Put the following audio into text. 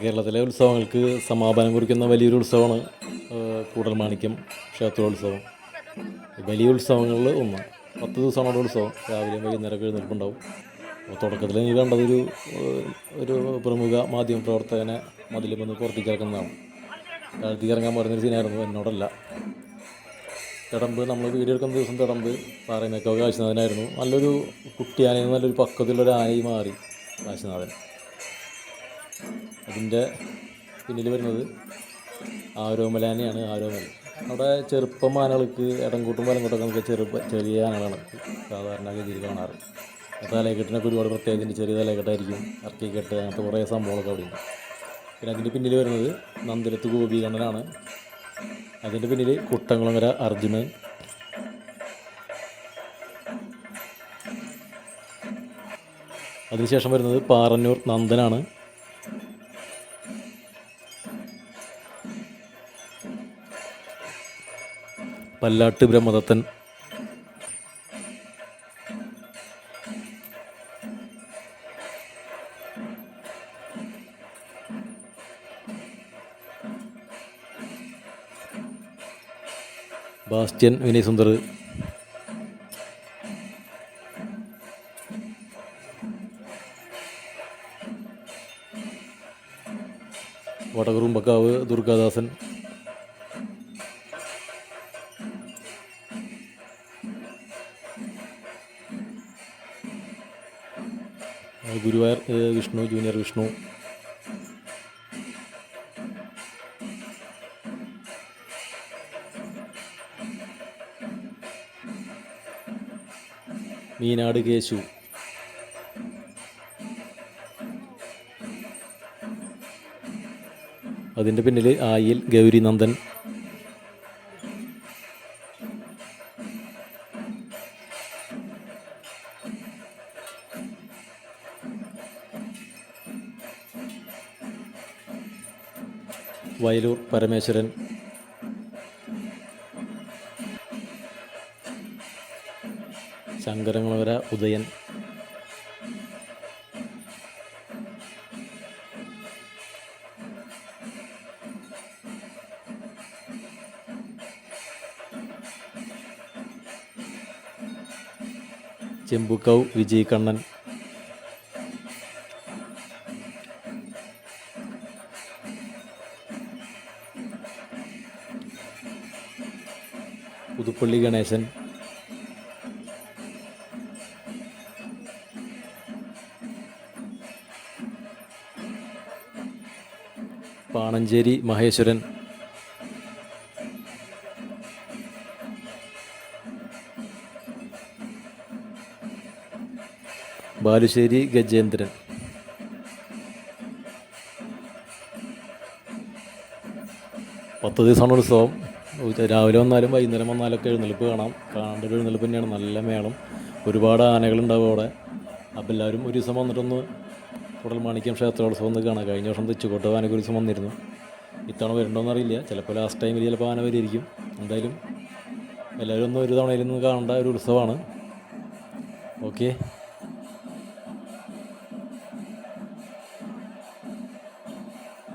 കേരളത്തിലെ ഉത്സവങ്ങൾക്ക് സമാപനം കുറിക്കുന്ന വലിയൊരു ഉത്സവമാണ് കൂടൽമാണിക്യം ക്ഷേത്രോത്സവം. വലിയ ഉത്സവങ്ങളിൽ ഒന്ന് 10 ദിവസമാണ് ഉത്സവം. രാവിലെയും വൈകുന്നേരമൊക്കെ എഴുന്നേൽപ്പുണ്ടാവും. അപ്പോൾ തുടക്കത്തിൽ എനിക്ക് കണ്ടതൊരു ഒരു പ്രമുഖ മാധ്യമ പ്രവർത്തകനെ മതിലും വന്ന് പുറത്തേക്ക് ഇറക്കുന്നതാണ്. താഴത്തേക്ക് ഇറങ്ങാൻ പറഞ്ഞൊരു സീനായിരുന്നു. എന്നോടല്ല, തിടമ്പ് നമ്മൾ വീഡിയോ എടുക്കുന്ന ദിവസം തിടമ്പ് പാറമേക്കാവ് കാശിനാഥനായിരുന്നു. നല്ലൊരു കുട്ടിയാനയിൽ നല്ലൊരു പക്വതയുള്ളൊരു ആനയായി മാറി കാശിനാഥൻ. അതിൻ്റെ പിന്നിൽ വരുന്നത് ആരോമലാനയാണ്. ആരോമൽ അവിടെ ചെറുപ്പം ആനകൾക്ക് ഇടംകൂട്ടും വലംകൂട്ടൊക്കെ നമുക്ക് ചെറിയ ആനകളാണ് സാധാരണഗതിയിൽ കാണാറ്. തലക്കെട്ടിനൊക്കെ ഒരുപാട് പ്രത്യേകതയുണ്ട്. ചെറിയ തലക്കെട്ടായിരിക്കും, ഇറക്കിക്കെട്ട്, അങ്ങനത്തെ കുറേ സംഭവങ്ങളൊക്കെ അവിടെയുണ്ട്. പിന്നെ അതിൻ്റെ പിന്നിൽ വരുന്നത് നന്ദലത്ത് ഗോപീകണ്ണനാണ്. അതിൻ്റെ പിന്നിൽ കുട്ടംകുളങ്ങര അർജുനൻ. അതിനുശേഷം വരുന്നത് പാറന്നൂർ നന്ദനാണ്. പല്ലാട്ട് ബ്രഹ്മദത്തൻ. ബാസ്റ്റ്യൻ വിനയ് സുന്ദർ. വടകുറുമ്പക്കാവ് ദുർഗാദാസൻ. ഗുരുവായൂർ വിഷ്ണു, ജൂനിയർ വിഷ്ണു. മീനാട് കേശു. അതിൻ്റെ പിന്നിൽ ആയിൽ ഗൗരിനന്ദൻ. വയലൂർ പരമേശ്വരൻ. ശങ്കരങ്ങളവര ഉദയൻ. ചെമ്പുക്കവ് വിജയ് കണ്ണൻ. പുതുപ്പള്ളി ഗണേശൻ. പാണഞ്ചേരി മഹേശ്വരൻ. ബാലുശ്ശേരി ഗജേന്ദ്രൻ. പത്ത് ദിവസമാണ് ഉത്സവം. രാവിലെ വന്നാലും വൈകുന്നേരം വന്നാലൊക്കെ എഴുന്നള്ളിപ്പ് കാണാം. കാണേണ്ട ഒരു എഴുന്നള്ളിപ്പ് തന്നെയാണ്. നല്ല മേളം, ഒരുപാട് ആനകളുണ്ടാവും അവിടെ. അപ്പോൾ എല്ലാവരും ഒരു ദിവസം വന്നിട്ടൊന്ന് കൂടൽമാണിക്യം ക്ഷേത്രോത്സവം ഒന്ന് കാണാം. കഴിഞ്ഞ വർഷം തെച്ചുകോട്ട ആനയ്ക്ക് ഒരു ദിവസം വന്നിരുന്നു. ഇത്തവണ വരണ്ടോയെന്നറിയില്ല. ചിലപ്പോൾ ലാസ്റ്റ് ടൈമിൽ ചിലപ്പോൾ ആന വരിയിരിക്കും. എന്തായാലും എല്ലാവരും ഒന്ന് ഒരു തവണയിലൊന്ന് കാണേണ്ട ഒരു ഉത്സവമാണ്. ഓക്കെ.